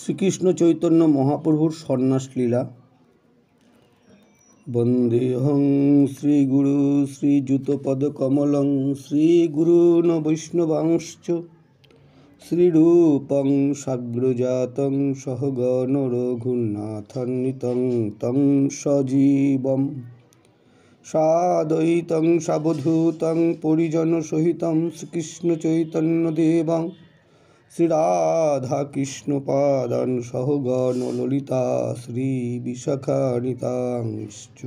শ্রীকৃষ্ণ চৈতন্য মহাপ্রভুর সন্ন্যাস লীলা। বন্দেহং শ্রীগুরু শ্রীযুতপদকমলং শ্রীগুরূন বৈষ্ণবাংশ্চ শ্রীরূপং সাগ্রজাতং সহগণ রঘুনাথান্বিতং তং সজীবম সাদ্বৈতং সাবধূতং পরিজনসহিতং শ্রীকৃষ্ণ চৈতন্যদেবং শ্রীরাধাকৃষ্ণপাদান সহগণ ললিতা শ্রীবিশাখানিতাংশ্চ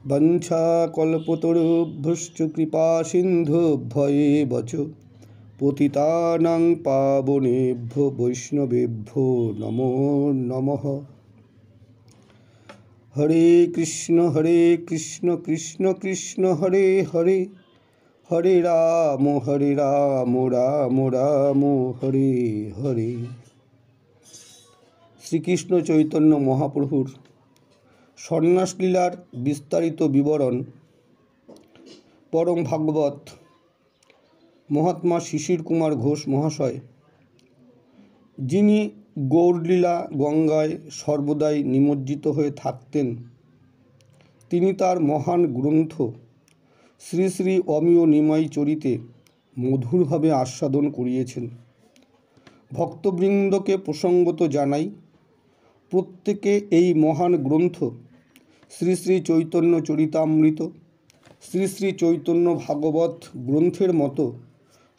বঞ্ছাকল্পতরুভ্যশ্চ কৃপাসিন্ধুভ্যেব চ পতিতানাং পাবনেভ্যো বৈষ্ণবেভ্যো নমো নমঃ। হরে কৃষ্ণ কৃষ্ণ কৃষ্ণ হরে হরে, হরে রাম রাম রাম হরে হরে। শ্রীকৃষ্ণ চৈতন্য মহাপ্রভুর সন্ন্যাস লীলার বিস্তারিত বিবরণ পরম ভাগবত মহাত্মা শিশির কুমার ঘোষ মহাশয়, যিনি গৌরলীলা গঙ্গায় সর্বদাই নিমজ্জিত হয়ে থাকতেন, তিনি তার মহান গ্রন্থ শ্রী শ্রী অমিয় নিমাই চরিতে মধুরভাবে আস্বাদন করিয়েছেন। ভক্তবৃন্দকে প্রসঙ্গত জানাই, প্রত্যেকে এই মহান গ্রন্থ শ্রী শ্রী চৈতন্য চরিতামৃত, শ্রী শ্রী চৈতন্য ভাগবত গ্রন্থের মতো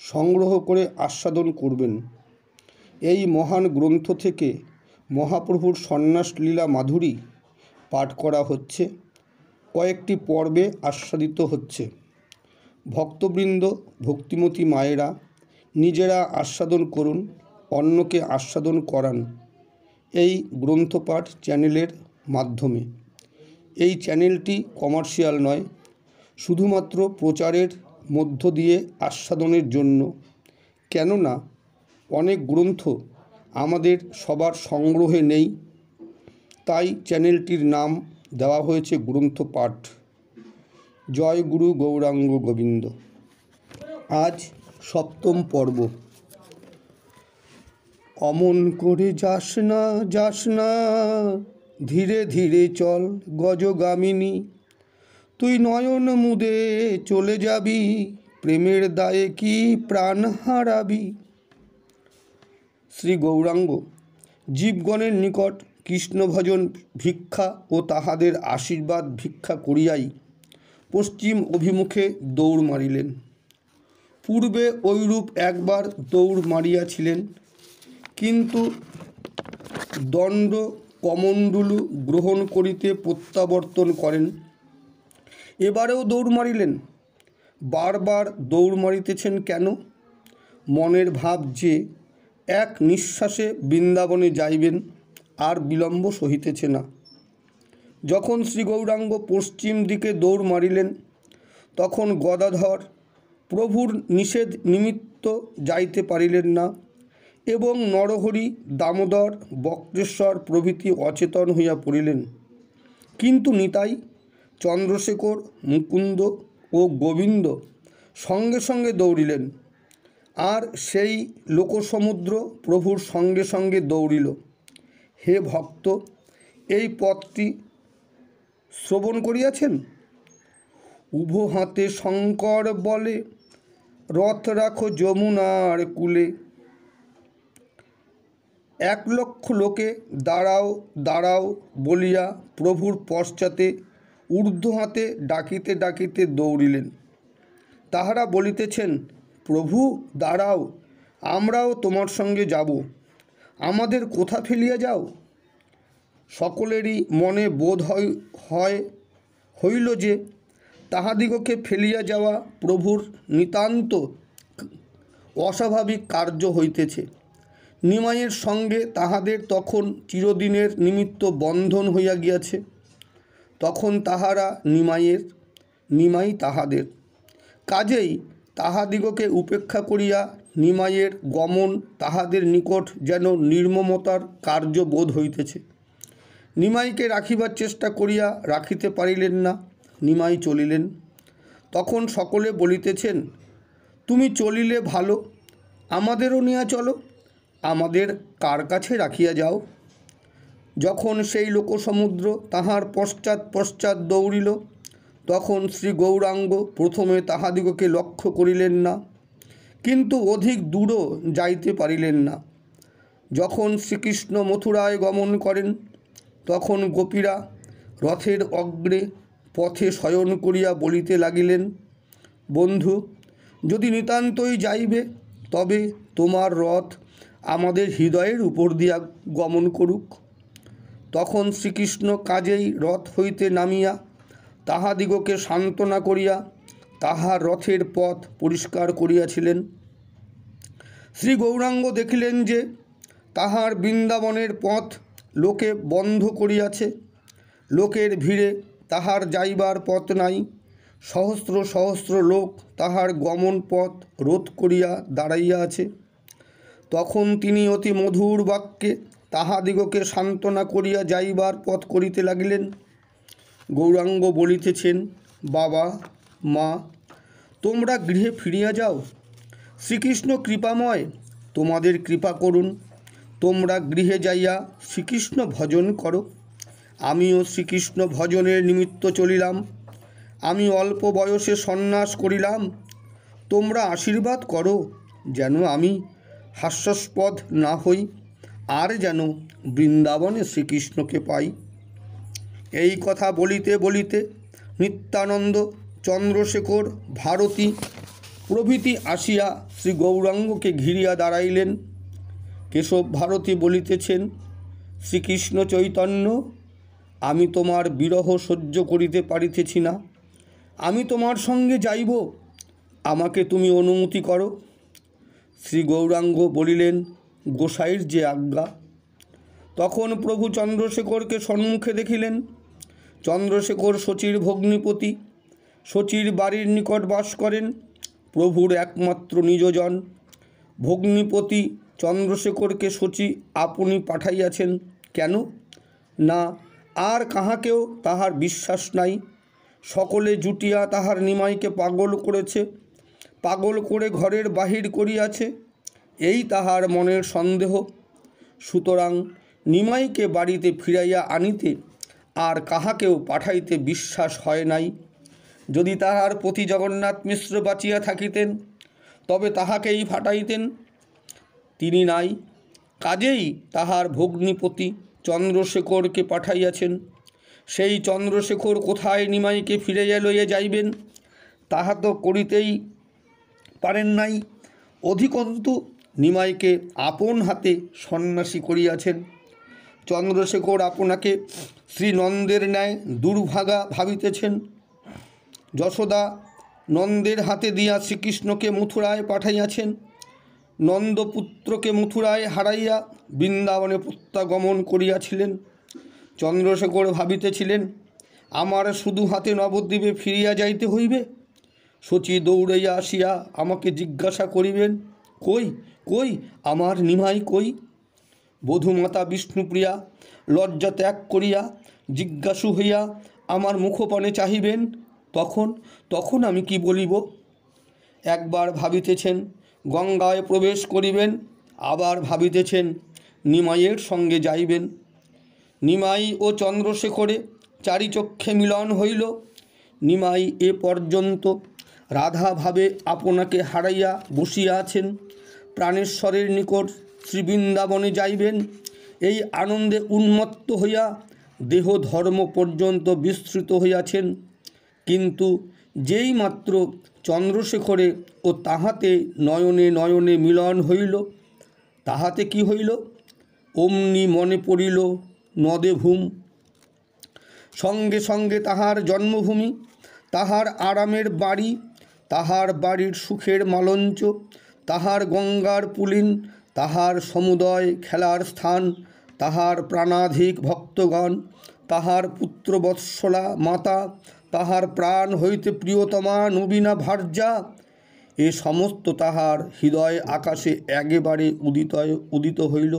সংগ্রহ করে আস্বাদন করবেন। এই মহান গ্রন্থ থেকে মহাপ্রভুর সন্ন্যাস লীলা মাধুরী পাঠ করা হচ্ছে, কয়েকটি পর্বে আস্বাদিত হচ্ছে। ভক্তবৃন্দ, ভক্তিমতী মায়েরা নিজেরা আস্বাদন করুন, অন্যকে আস্বাদন করান এই গ্রন্থপাঠ চ্যানেলের মাধ্যমে। এই চ্যানেলটি কমার্শিয়াল নয়, শুধুমাত্র প্রচারের মধ্য দিয়ে আস্বাদনের জন্য। কেননা অনেক গ্রন্থ আমাদের সবার সংগ্রহে নেই, তাই চ্যানেলটির নাম দেওয়া হয়েছে গ্রন্থপাঠ। জয় গুরু গৌরাঙ্গ গোবিন্দ। আজ সপ্তম পর্ব। অমন করে যাস না ধীরে ধীরে চল গজগামিনী, তুই নয়ন মুদে চলে যাবি, প্রেমের দায়ে কি প্রাণ হারাবি। শ্রী গৌরাঙ্গ জীবগণের নিকট কৃষ্ণভজন ভিক্ষা ও তাহাদের আশীর্বাদ ভিক্ষা করিয়াই পশ্চিম অভিমুখে দৌড় মারিলেন। পূর্বে ঐরূপ একবার দৌড় মারিয়াছিলেন, কিন্তু দণ্ড কমণ্ডলু গ্রহণ করিতে প্রত্যাবর্তন করেন। এবারেও দৌড় মারিলেন। বারবার দৌড় মারিতেছেন কেন? মনের ভাব যে এক নিঃশ্বাসে বৃন্দাবনে যাইবেন, আর বিলম্ব সহিতেছে না। যখন শ্রী গৌরাঙ্গ পশ্চিম দিকে দৌড় মারিলেন, তখন গদাধর প্রভুর নিষেধ নিমিত্ত যাইতে পারিলেন না, এবং নরহরি, দামোদর, বক্রেশ্বর প্রভৃতি অচেতন হইয়া পড়িলেন। কিন্তু নিতাই, চন্দ্রশেখর, মুকুন্দ ও গোবিন্দ সঙ্গে সঙ্গে দৌড়িলেন, আর সেই লোকসমুদ্র প্রভুর সঙ্গে সঙ্গে দৌড়িল। হে ভক্ত, এই পথটি শ্রবণ করিয়াছেন? উভ হাতে শঙ্কর বলে, রথ রাখো যমুনার কূলে। 1,00,000 লোকে দাঁড়াও দাঁড়াও বলিয়া প্রভুর পশ্চাতে ঊর্ধ্ব হাতে ডাকিতে ডাকিতে দৌড়িলেন। তাহারা বলিতেছেন, প্রভু দাঁড়াও, আমরাও তোমার সঙ্গে যাব, আমাদের কোথা ফেলিয়া যাও। সকলেরই মনে বোধ হইল যে তাহাদিগকে ফেলিয়া যাওয়া প্রভুর নিতান্ত অস্বাভাবিক কার্য হইতেছে। নিমাইয়ের সঙ্গে তাহাদের তখন চিরদিনের নিমিত্ত বন্ধন হইয়া গিয়াছে। তখন তাহারা নিমাইয়ের, নিমাই তাহাদের। কাজেই তাহাদিগকে উপেক্ষা করিয়া নিমাইয়ের গমন তাহাদের নিকট যেন নির্মমতার কার্য বোধ হইতেছে। নিমাইকে রাখিবার চেষ্টা করিয়া রাখিতে পারিলেন না, নিমাই চলিলেন। তখন সকলে বলিতেছেন, তুমি চলিলে ভালো, আমাদেরও নিয়ে চলো, আমাদের কার কাছে রাখিয়া যাও। যখন সেই লোকসমুদ্র তাহার পশ্চাৎ পশ্চাৎ দৌড়িল, তখন শ্রী গৌরাঙ্গ প্রথমে তাহাদিগকে লক্ষ্য করিলেন না, কিন্তু অধিক দূরও যাইতে পারিলেন না। যখন শ্রীকৃষ্ণ মথুরায় গমন করেন, তখন গোপীরা রথের অগ্রে পথে শয়ন করিয়া বলিতে লাগিলেন, বন্ধু, যদি নিতান্তই যাইবে, তবে তোমার রথ আমাদের হৃদয়ের উপর দিয়া গমন করুক। তখন শ্রীকৃষ্ণ কাজেই রথ হইতে নামিয়া তাহাদিগকে সান্ত্বনা করিয়া তাহার রথের পথ পরিষ্কার করিয়াছিলেন। শ্রী গৌরাঙ্গ দেখিলেন যে তাহার বৃন্দাবনের পথ লোকে বন্ধ করিয়াছে। লোকের ভিড়ে তাহার যাইবার পথ নাই। সহস্র সহস্র লোক তাহার গমন পথ রোধ করিয়া দাঁড়াইয়া আছে। তখন তিনি অতি মধুর বাক্যে তাহাদিগকে সান্ত্বনা করিয়া যাইবার পথ করিতে লাগিলেন। গৌরাঙ্গ বলিতেছেন, বাবা, মা, তোমরা গৃহে ফিরিয়া যাও। শ্রীকৃষ্ণ কৃপাময়, তোমাদের কৃপা করুন। তোমরা গৃহে যাইয়া শ্রীকৃষ্ণ ভজন করো। আমিও শ্রীকৃষ্ণ ভজনের নিমিত্ত চলিলাম। আমি অল্প বয়সে সন্ন্যাস করিলাম। তোমরা আশীর্বাদ করো, যেন আমি হাস্যাস্পদ না হই, আর যেন বৃন্দাবনে শ্রীকৃষ্ণকে পাই। এই কথা বলিতে বলিতে নিত্যানন্দ, চন্দ্রশেখর, ভারতী প্রভৃতি আসিয়া শ্রী গৌরাঙ্গকে ঘিরিয়া দাঁড়াইলেন। কেশব ভারতী বলিতেছেন, শ্রীকৃষ্ণ চৈতন্য, আমি তোমার বিরহ সহ্য করিতে পারিতেছি না। আমি তোমার সঙ্গে যাইব, আমাকে তুমি অনুমতি করো। শ্রী গৌরাঙ্গ বলিলেন, গোসাইর যে আজ্ঞা। তখন প্রভু চন্দ্রশেখরকে সম্মুখে দেখিলেন। চন্দ্রশেখর শচীর ভগ্নিপতি, শচীর বাড়ির নিকট বাস করেন, প্রভুর একমাত্র নিজজন। ভগ্নিপতি চন্দ্রশেখরকে শচী আপনি পাঠাইয়াছেন কেন? না, আর কাহাকেও তাহার বিশ্বাস নাই। সকলে জুটিয়া তাহার নিমাইকে পাগল করেছে, পাগল করে ঘরের বাহির করিয়াছে, এই তাহার মনের সন্দেহ। সুতরাং নিমাইকে বাড়িতে ফিরাইয়া আনিতে আর কাহাকেও পাঠাইতে বিশ্বাস হয় নাই। যদি তাহার পতি জগন্নাথ মিশ্র বাঁচিয়া থাকিতেন, তবে তাহাকেই ফাটাইতেন। তিনি নাই, কাজেই তাহার ভগ্নিপতি চন্দ্রশেখরকে পাঠাইয়াছেন। সেই চন্দ্রশেখর কোথায় নিমাইকে ফিরাইয়া লইয়া যাইবেন, তাহা তো করিতেই পারেন নাই। অধিকন্তু নিমাইকে আপন হাতে সন্ন্যাসী করিয়াছেন। চন্দ্রশেখর আপনাকে শ্রীনন্দের ন্যায় দুর্ভাগা ভাবিতেছেন। যশোদা নন্দের হাতে দিয়া শ্রীকৃষ্ণকে মথুরায় পাঠাইয়াছেন। নন্দপুত্রকে মথুরায় হারাইয়া বৃন্দাবনে প্রত্যাগমন করিয়াছিলেন। চন্দ্রশেখর ভাবিতেছিলেন, আমার শুধু হাতে নবদ্বীপে ফিরিয়া যাইতে হইবে। শচী দৌড়াইয়া আসিয়া আমাকে জিজ্ঞাসা করিবেন, কই কই আমার নিমাই কই? বধূমাতা বিষ্ণুপ্রিয়া লজ্জা ত্যাগ করিয়া জিজ্ঞাসু হইয়া আমার মুখপানে চাহিবেন। তখন আমি কি বলিব? একবার ভাবিতেছেন গঙ্গায় প্রবেশ করিবেন, আবার ভাবিতেছেন নিমাইয়ের সঙ্গে যাইবেন। নিমাই ও চন্দ্রশেখরে চারিচক্ষে মিলন হইল। নিমাই এ পর্যন্ত রাধাভাবে আপনাকে হারাইয়া বসিয়া আছেন। প্রাণেশ্বরের নিকট শ্রীবৃন্দাবনে যাইবেন, এই আনন্দে উন্মত্ত হইয়া দেহ ধর্ম পর্যন্ত বিস্তৃত হইয়াছেন। কিন্তু যেই মাত্র চন্দ্রশেখরে ও তাহাতে নয়নে নয়নে মিলন হইল, তাহাতে কি হইল? অমনি মনে পড়িল নদে ভূম। সঙ্গে সঙ্গে তাহার জন্মভূমি, তাহার আরামের বাড়ি, তাহার বাড়ির সুখের মালঞ্চ, তাহার গঙ্গার পুলিন, তাহার সমুদয় খেলার স্থান, তাহার প্রাণাধিক ভক্তগণ, তাহার পুত্রবৎসলা মাতা, তাহার প্রাণ হইতে প্রিয়তমা নবীনা ভার্যা, এ সমস্ত তাহার হৃদয় আকাশে একেবারে উদিত হইল।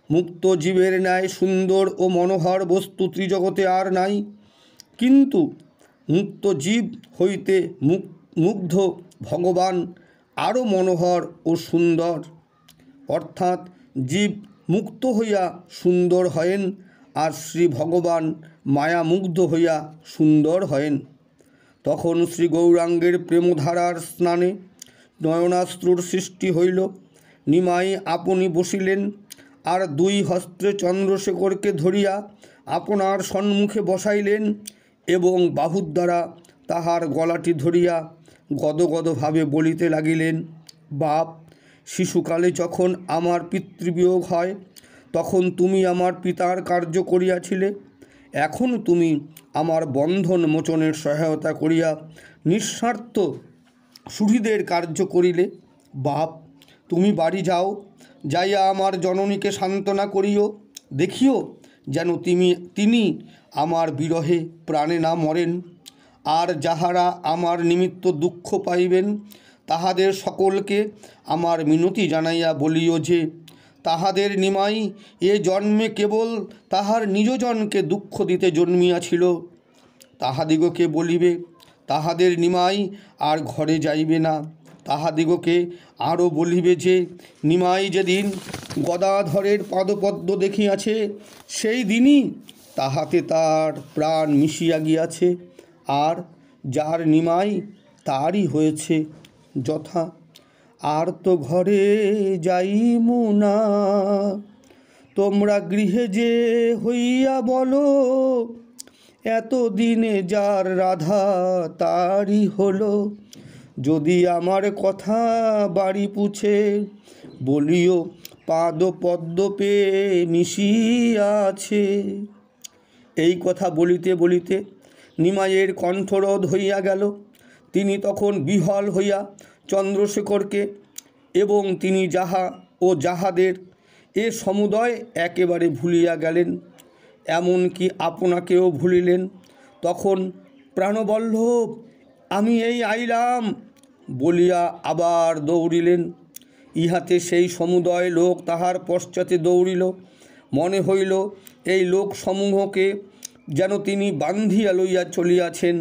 মুক্ত জীবের ন্যায় সুন্দর ও মনোহর বস্তু ত্রিজগতে আর নাই, কিন্তু মুক্ত জীব হইতে মুগ্ধ ভগবান আরও মনোহর ও সুন্দর। অর্থাৎ জীব মুক্ত হইয়া সুন্দর হয়েন, আর শ্রী ভগবান মায়ামুগ্ধ হইয়া সুন্দর হয়েন। তখন শ্রী গৌরাঙ্গের প্রেমধারার স্নানে নয়নাশ্রুর সৃষ্টি হইল। নিমাই আপনি বসিলেন, আর দুই হস্তে চন্দ্রশেখরকে ধরিয়া আপনার সম্মুখে বসাইলেন এবং বাহুর দ্বারা তাহার গলাটি ধরিয়া গদগদভাবে বলিতে লাগিলেন, বাপ, শিশুকালে যখন আমার পিতৃবিয়োগ হয় তখন তুমি আমার পিতার কার্য করিয়াছিলে। এখন তুমি আমার বন্ধন মোচনের সহায়তা করিয়া নিঃস্বার্থ সুহৃদের কার্য করিলে। বাপ, তুমি বাড়ি যাও, যাইয়া আমার জননীকে সান্ত্বনা করিও। দেখিও যেন তিনি আমার বিরহে প্রাণে না মরেন। আর যাহারা আমার নিমিত্ত দুঃখ পাইবেন তাহাদের সকলকে আমার মিনতি জানাইয়া বলিও যে তাহাদের নিমাই এ জন্মে কেবল তাহার নিজজনকে দুঃখ দিতে জন্মিয়াছিল। তাহাদিগকে বলিবে তাহাদের নিমাই আর ঘরে যাইবে না। তাহাদিগকে আরও বলিবে যে নিমাই যেদিন গদাধরের পাদপদ্ম দেখিয়াছে সেই দিনই তাহাতে তার প্রাণ মিশিয়া গিয়াছে, আর যার নিমাই তারই হয়েছে যথা। আর তো ঘরে যাইমু না, তোমরা গৃহে যে হইয়া বলো, এতদিনে যার রাধা তারই হলো। যদি আমার কথা বাড়ি পুছে বলিও পাদপদ্ম পেয়ে মিশিয়াছে। এই কথা বলিতে বলিতে নিমাইয়ের কণ্ঠরোধ হইয়া গেল। তিনি তখন বিহ্বল হইয়া চন্দ্রশেখরকে এবং তিনি যাহা ও যাহাদের এ সমুদয় একেবারে ভুলিয়া গেলেন, এমনকি আপনাকেও ভুলিলেন। তখন প্রাণবল্লভ, আমি এই আইলাম বলিয়া আবার দৌড়িলেন। ইহাতে সেই সমুদয় লোক তাহার পশ্চাতে দৌড়িল। মনে হইল এই লোক সমূহকে যেন তিনি বান্ধিয়া লইয়া চলিয়াছেন।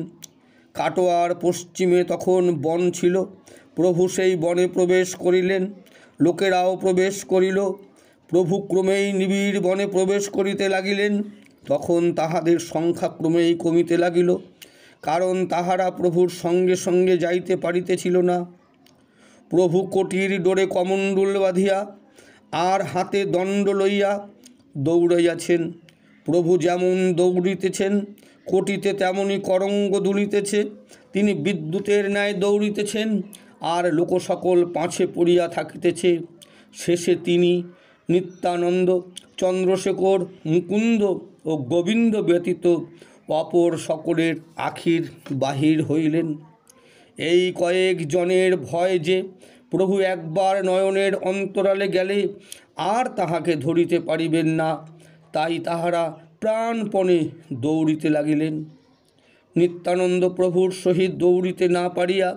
কাটোয়ার পশ্চিমে তখন বন ছিল। প্রভু সেই বনে প্রবেশ করিলেন, লোকেরাও প্রবেশ করিল। প্রভু ক্রমেই নিবিড় বনে প্রবেশ করিতে লাগিলেন। তখন তাহাদের সংখ্যা ক্রমেই কমিতে লাগিল, কারণ তাহারা প্রভুর সঙ্গে সঙ্গে যাইতে পারিতেছিল না। প্রভু কোটির ডোরে কমণ্ডল বাঁধিয়া আর হাতে দণ্ড লইয়া দৌড়াইয়াছেন। প্রভু যেমন দৌড়িতেছেন, কোটিতে তেমনি করঙ্গ দুলিতেছে। তিনি বিদ্যুতের ন্যায় দৌড়িতেছেন, আর লোকসকল পাছে পড়িয়া থাকিতেছে। শেষে তিনি নিত্যানন্দ, চন্দ্রশেখর, মুকুন্দ ও গোবিন্দ ব্যতীত অপর সকলের আখির বাহির হইলেন। এই কয়েক জনের ভয় যে প্রভু একবার নয়নের অন্তরালে গেলে আর তাহাকে ধরিতে পারিবেন না, তাই তাহারা প্রাণপণে দৌড়িতে লাগিলেন। নিত্যানন্দ প্রভুর সহিত দৌড়িতে না পারিয়া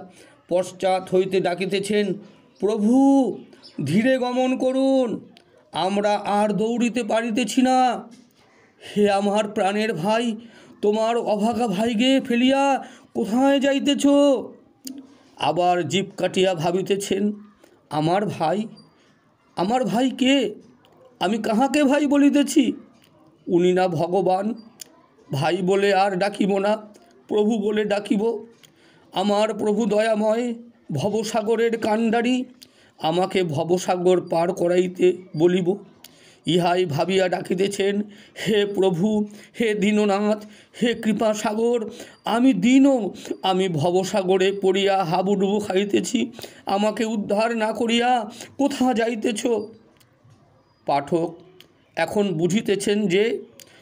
পশ্চাৎ হইতে ডাকিতেছেন, প্রভু, ধীরে গমন করুন, আমরা আর দৌড়িতে পারিতেছি না। হে আমার প্রাণের ভাই, তোমার অভাগা ভাইকে ফেলিয়া কোথায় যাইতেছ? আবার জিভ কাটিয়া ভাবিতেছেন, আমার ভাই, আমার ভাই কে? আমি কাহাকে ভাই বলিতেছি? উনি না ভগবান। ভাই বলে আর ডাকিব না, প্রভু বলে ডাকিব। আমার প্রভু দয়াময়, ভবসাগরের কাণ্ডারি, আমাকে ভবসাগর পার করাইতে বলিব। ইহাই ভাবিয়া ডাকিতেছেন, হে প্রভু, হে দীননাথ, হে কৃপাসাগর, আমি দীন, আমি ভবসাগরে পড়িয়া হাবুডুবু খাইতেছি, আমাকে উদ্ধার না করিয়া কোথা যাইতেছ? পাঠক এখন বুঝিতেছেন যে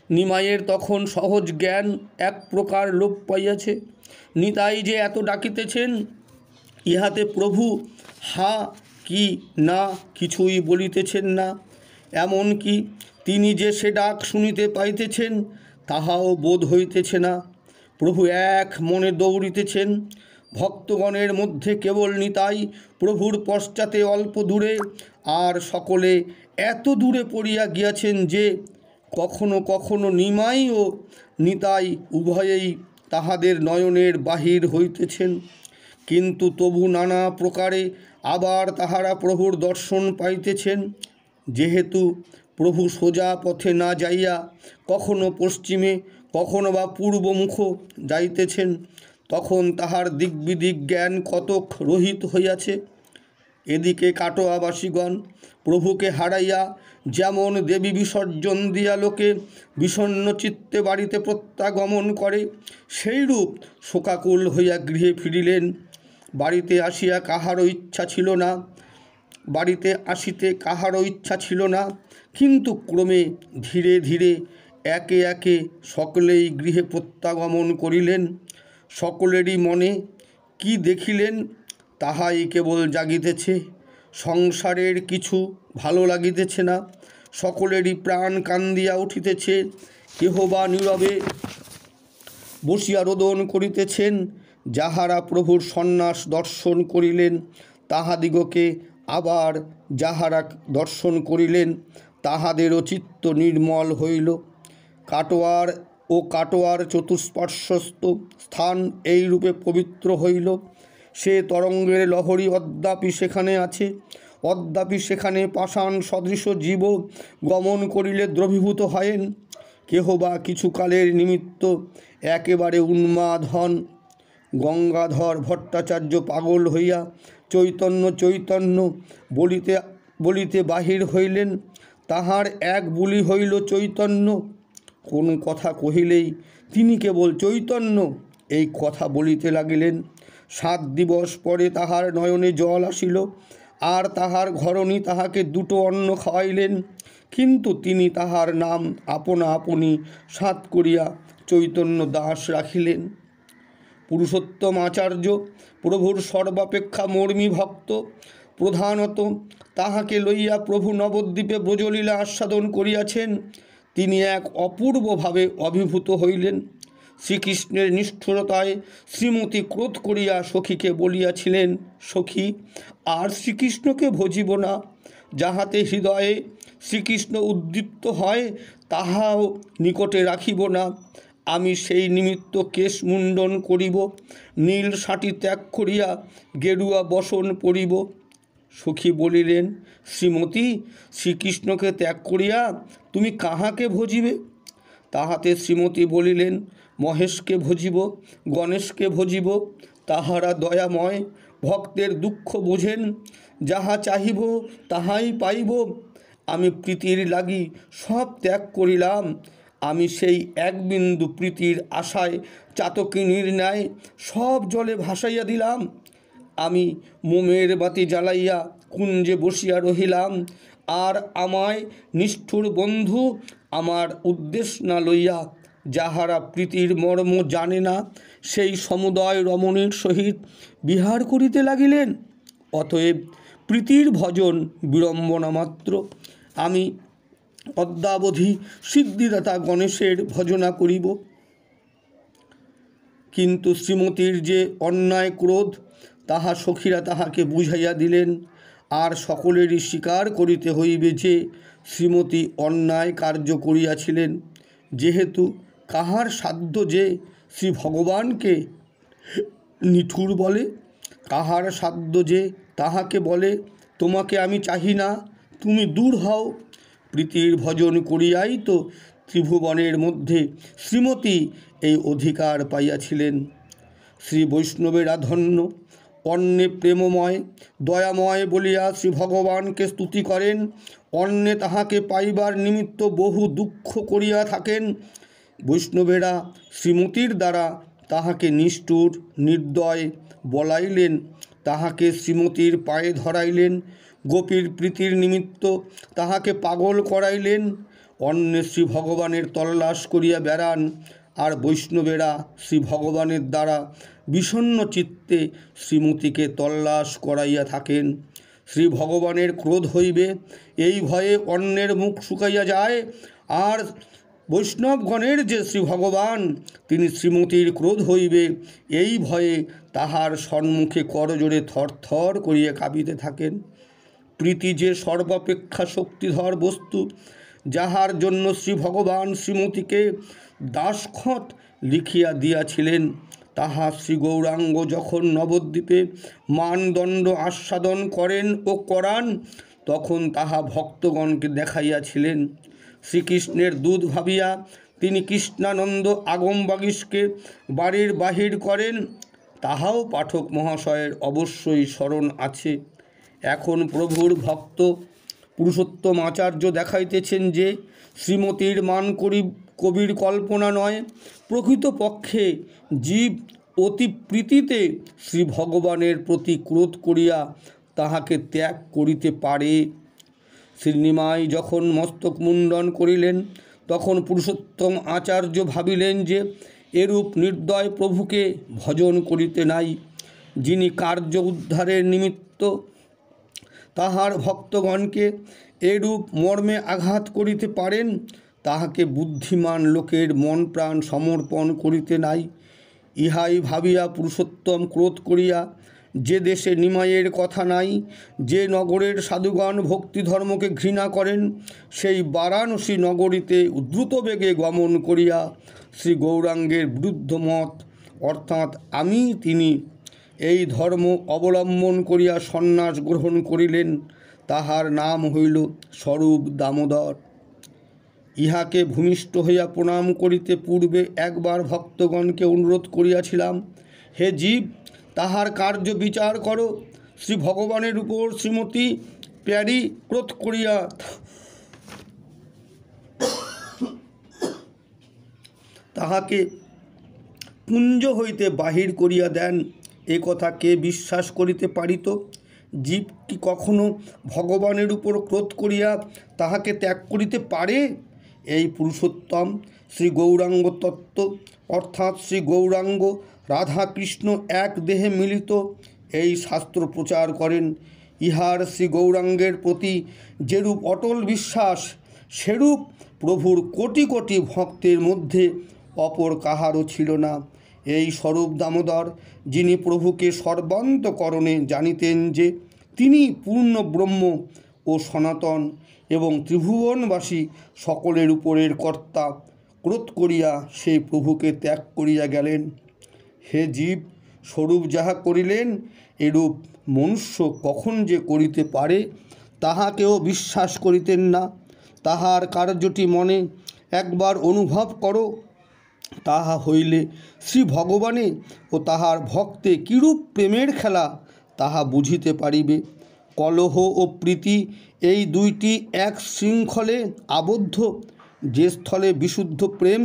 নিমাইয়ের তখন সহজ জ্ঞান এক প্রকার লোপ পাইয়াছে। নিতাই যে এত ডাকিতেছেন, ইহাতে প্রভু হা কি না কিছুই বলিতেছেন না। এমনকি তিনি যে সে ডাক শুনিতে পাইতেছেন তাহাও বোধ হইতেছে না। প্রভু এক মনে দৌড়িতেছেন। ভক্তগণের মধ্যে কেবল নিতাই প্রভুর পশ্চাতে অল্প দূরে, আর সকলে এত দূরে পড়িয়া গিয়াছেন যে কখনো কখনো নিমাই ও নিতাই উভয়েই তাহাদের নয়নের বাহির হইতেছেন। কিন্তু তবু নানা প্রকারে আবার তাহারা প্রভুর দর্শন পাইতেছেন। যেহেতু প্রভু সোজা পথে না যাইয়া কখনো পশ্চিমে কখনো বা পূর্বমুখ যাইতেছেন, তখন তাহার দিগ্বিদিক জ্ঞান কতক রহিত হইয়াছে। এদিকে কাটোয়াবাসীগণ প্রভুকে হারাইয়া যেমন দেবী বিসর্জন দিয়া লোকে বিষণ্ণ চিত্তে বাড়িতে প্রত্যাগমন করে, সেইরূপ শোকাকুল হইয়া গৃহে ফিরিলেন। বাড়িতে আসিতে কাহারও ইচ্ছা ছিল না, কিন্তু ক্রমে ধীরে ধীরে একে একে সকলেই গৃহে প্রত্যাগমন করিলেন। সকলেরই মনে কি দেখিলেন তাহাই কেবল জাগিতেছে। সংসারের কিছু ভালো লাগিতেছে না। সকলেরই প্রাণ কান্দিয়া উঠিতেছে। কেহ বা নীরবে বসিয়া রোদন করিতেছেন। যাহারা প্রভুর সন্ন্যাস দর্শন করিলেন তাহাদিগকে আবার যাহারা দর্শন করিলেন তাহাদেরও চিত্ত নির্মল হইল। কাটোয়ার চতুষ্পার্শ্বস্থ স্থান এইরূপে পবিত্র হইল। সে তরঙ্গের লহরী অদ্যাপি সেখানে আছে। অদ্যাপি সেখানে পাষাণ সদৃশ জীব গমন করিলে দ্রবীভূত হয়েন। কেহ বা কিছুকালের নিমিত্ত একেবারে উন্মাদ হন। গঙ্গাধর ভট্টাচার্য পাগল হইয়া চৈতন্য চৈতন্য বলিতে বলিতে বাহির হইলেন। তাহার এক বুলি হইল চৈতন্য। কোন কথা কহিলেই তিনি কেবল চৈতন্য এই কথা বলিতে লাগিলেন। 7 দিবস পরে তাহার নয়নে জল আসিল, আর তাহার ঘরণী তাহাকে 2টো অন্ন খাওয়াইলেন। কিন্তু তিনি তাহার নাম আপনা আপনি 7 করিয়া চৈতন্য দাস রাখিলেন। পুরুষোত্তম আচার্য প্রভুর সর্বাপেক্ষা মর্মী ভক্ত। প্রধানত তাহাকে লইয়া প্রভু নবদ্বীপে ব্রজলীলা আস্বাদন করিয়াছেন। তিনি এক অপূর্বভাবে অভিভূত হইলেন। শ্রীকৃষ্ণের নিষ্ঠুরতায় শ্রীমতী ক্রোধ করিয়া সখীকে বলিয়াছিলেন, সখী, আর শ্রীকৃষ্ণকে ভজিব না। যাহাতে হৃদয়ে শ্রীকৃষ্ণ উদ্দীপ্ত হয় তাহাও নিকটে রাখিব না। আমি সেই নিমিত্ত কেশ মুণ্ডন করিব, নীল শাটি ত্যাগ করিয়া গেরুয়া বসন পরিব। সখী বলিলেন, শ্রীমতী, শ্রীকৃষ্ণকে ত্যাগ করিয়া তুমি কাহাকে ভজিবে? তাহাতে শ্রীমতী বলিলেন, মহেশকে ভজিব, গণেশকে ভজিব। তাহারা দয়াময়, ভক্তের দুঃখ বোঝেন। যাহা চাহিব তাহাই পাইব। আমি প্রীতির লাগি সব ত্যাগ করিলাম। আমি সেই এক বিন্দু প্রীতির আশায় চাতকিনীর ন্যায় সব জলে ভাসাইয়া দিলাম। আমি মোমের বাতি জ্বালাইয়া কুঞ্জে বসিয়া রহিলাম। আর আমায় নিষ্ঠুর বন্ধু আমার উদ্দেশ্যনা লইয়া যাহারা প্রীতির মর্ম জানে না সেই সমুদয় রমণীর সহিত বিহার করিতে লাগিলেন। অতএব প্রীতির ভজন বিড়ম্বনা মাত্র। আমি অদ্যাবধি সিদ্ধিদাতা গণেশের ভজনা করিব। কিন্তু শ্রীমতীর যে অন্যায় ক্রোধ তাহা সখীরা তাহাকে বুঝাইয়া দিলেন। আর সকলেরই স্বীকার করিতে হইবে যে শ্রীমতী অন্যায় কার্য করিয়াছিলেন। যেহেতু কাহার সাধ্য যে শ্রী ভগবানকে নিঠুর বলে, কাহার সাধ্য যে তাহাকে বলে, তোমাকে আমি চাহি না, তুমি দূর হও। প্রীতির ভজন করিয়াই তো ত্রিভুবনের মধ্যে শ্রীমতী এই অধিকার পাইয়াছিলেন। শ্রী বৈষ্ণবেরা ধন্য। অন্যে প্রেমময় দয়াময় বলিয়া শ্রী ভগবানকে স্তুতি করেন, অন্যে তাহাকে পাইবার নিমিত্ত বহু দুঃখ করিয়া থাকেন। বৈষ্ণবেরা শ্রীমতীর দ্বারা তাহাকে নিষ্ঠুর নির্দয় বলাইলেন, তাহাকে শ্রীমতীর পায়ে ধরাইলেন, গোপীর প্রীতির নিমিত্ত তাহাকে পাগল করাইলেন। অন্যে শ্রী ভগবানের তল্লাশ করিয়া বেড়ান, আর বৈষ্ণবেরা শ্রী ভগবানের দ্বারা বিষণ্ণ চিত্তে শ্রীমতীকে তল্লাশ করাইয়া থাকেন। শ্রী ভগবানের ক্রোধ হইবে এই ভয়ে অন্যের মুখ শুকাইয়া যায়। আর বৈষ্ণবগণের যে শ্রী ভগবান তিনি শ্রীমতীর ক্রোধ হইবে এই ভয়ে তাহার সম্মুখে করজোড়ে থরথর করিয়া কাঁপিতে থাকেন। প্রীতি যে সর্বাপেক্ষা শক্তিধর বস্তু, যাহার জন্য শ্রী ভগবান শ্রীমতীকে দাসখত লিখিয়া দিয়াছিলেন, তাহা শ্রী গৌরাঙ্গ যখন নবদ্বীপে মানদণ্ড আস্বাদন করেন ও করান, তখন তাহা ভক্তগণকে দেখাইয়াছিলেন। শ্রীকৃষ্ণের দুধ ভাবিয়া তিনি কৃষ্ণানন্দ আগমবাগীশকে বাড়ির বাহির করেন, তাহাও পাঠক মহাশয়ের অবশ্যই স্মরণ আছে। এখন প্রভুর ভক্ত পুরুষোত্তম আচার্য দেখাইতেছেন যে শ্রীমতীর মান কবির কল্পনা নয়, প্রকৃতপক্ষে জীব অতি প্রীতিতে শ্রী ভগবানের প্রতি ক্রোধ করিয়া তাহাকে ত্যাগ করিতে পারে। শ্রীনিমাই যখন মস্তক মুণ্ডন করিলেন, তখন পুরুষোত্তম আচার্য ভাবিলেন যে এরূপ নির্দয় প্রভুকে ভজন করিতে নাই, যিনি কার্য উদ্ধারের নিমিত্ত তাহার ভক্তগণকে এরূপ মর্মে আঘাত করিতে পারেন, তাহাকে বুদ্ধিমান লোকের মন প্রাণ সমর্পণ করিতে নাই। ইহাই ভাবিয়া পুরুষোত্তম ক্রোধ করিয়া, যে দেশে নিমাইয়ের কথা নাই, যে নগরের সাধুগণ ভক্তিধর্মকে ঘৃণা করেন, সেই বারাণসী নগরীতে দ্রুতবেগে গমন করিয়া শ্রী গৌরাঙ্গের বিরুদ্ধ মত অর্থাৎ আমি তিনি এই ধর্ম অবলম্বন করিয়া সন্ন্যাস গ্রহণ করিলেন। তাহার নাম হইল স্বরূপ দামোদর। ইহাকে ভূমিষ্ঠ হইয়া প্রণাম করিতে পূর্বে একবার ভক্তগণকে অনুরোধ করিয়াছিলাম, হে জীব, তাহার কার্য বিচার করো। শ্রী ভগবানের উপর শ্রীমতী প্যারী ক্রোধ করিয়া তাহাকে কুঞ্জ হইতে বাহির করিয়া দেন। এ কথা কে বিশ্বাস করিতে পারিত? জীব কি কখনো ভগবানের উপর ক্রোধ করিয়া তাহাকে ত্যাগ করিতে পারে? এই পুরুষোত্তম শ্রী গৌরাঙ্গ তত্ত্ব অর্থাৎ শ্রী গৌরাঙ্গ রাধাকৃষ্ণ এক দেহে মিলিত এই শাস্ত্র প্রচার করেন। ইহার শ্রী গৌরাঙ্গের প্রতি যেরূপ অটল বিশ্বাস, সেরূপ প্রভুর কোটি কোটি ভক্তের মধ্যে অপর কাহারও ছিল না। এই স্বরূপ দামোদর, যিনি প্রভুকে সর্বান্তকরণে জানিতেন যে তিনি পূর্ণ ব্রহ্ম ও সনাতন এবং ত্রিভুবনবাসী সকলের উপরের কর্তা, ক্রোধ করিয়া সেই প্রভুকে ত্যাগ করিয়া গেলেন। হে জীব, স্বরূপ যাহা করিলেন, এরূপ মনুষ্য কখন যে করিতে পারে তাহা কেউ বিশ্বাস করিতেন না। তাহার কার্যটি মনে একবার অনুভব করো, তাহা হইলে শ্রী ভগবানে ও তাহার ভক্তে কিরূপ প্রেমের খেলা তাহা বুঝিতে পারিবে। কলহ ও প্রীতি এই দুইটি এক শৃঙ্খলে আবদ্ধ। যে স্থলে বিশুদ্ধ প্রেম,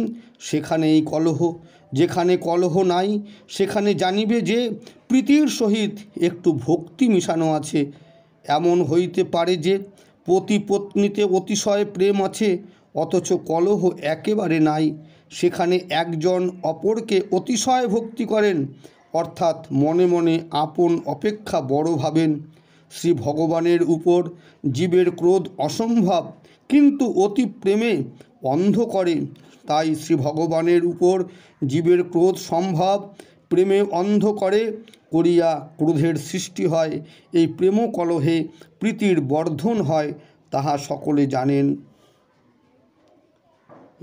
সেখানেই কলহ। যেখানে কলহ নাই, সেখানে জানিবে যে প্রীতির সহিত একটু ভক্তি মিশানো আছে। এমন হইতে পারে যে পতি পত্নীতে অতিশয় প্রেম আছে, অথচ কলহ একেবারে নাই। সেখানে একজন অপরকে অতিশয় ভক্তি করেন, অর্থাৎ মনে মনে আপন অপেক্ষা বড় ভাবেন। শ্রী ভগবানের উপর জীবের ক্রোধ অসম্ভব, কিন্তু অতি প্রেমে অন্ধ করে। তাই শ্রী ভগবানের উপর জীবের ক্রোধ সম্ভব, প্রেমে অন্ধ করে করিয়া ক্রোধের সৃষ্টি হয়। এই প্রেম কলহে প্রীতির বর্ধন হয়, তাহা সকলে জানেন।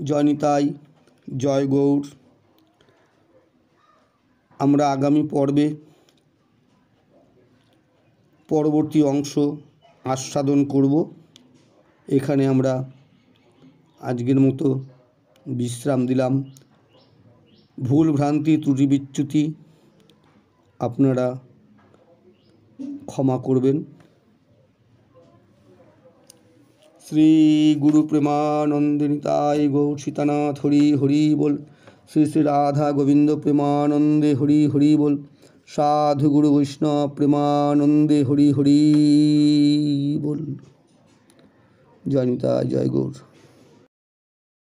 জয় নিতাই, জয় গৌর। আমরা আগামী পর্বে পরবর্তী অংশ আস্বাদন করব। এখানে আমরা আজকের মতো বিশ্রাম দিলাম। ভুল ভ্রান্তি ত্রুটি বিচ্যুতি আপনারা ক্ষমা করবেন। শ্রী গুরু প্রেমানন্দে নিতাই গৌর সীতানাথ হরি হরি বল। শ্রী শ্রী রাধা গোবিন্দ প্রেমানন্দে হরি হরি বল। সাধু গুরু বৈষ্ণব প্রেমানন্দে হরি হরি বল। জয় নিতাই, জয় গৌর।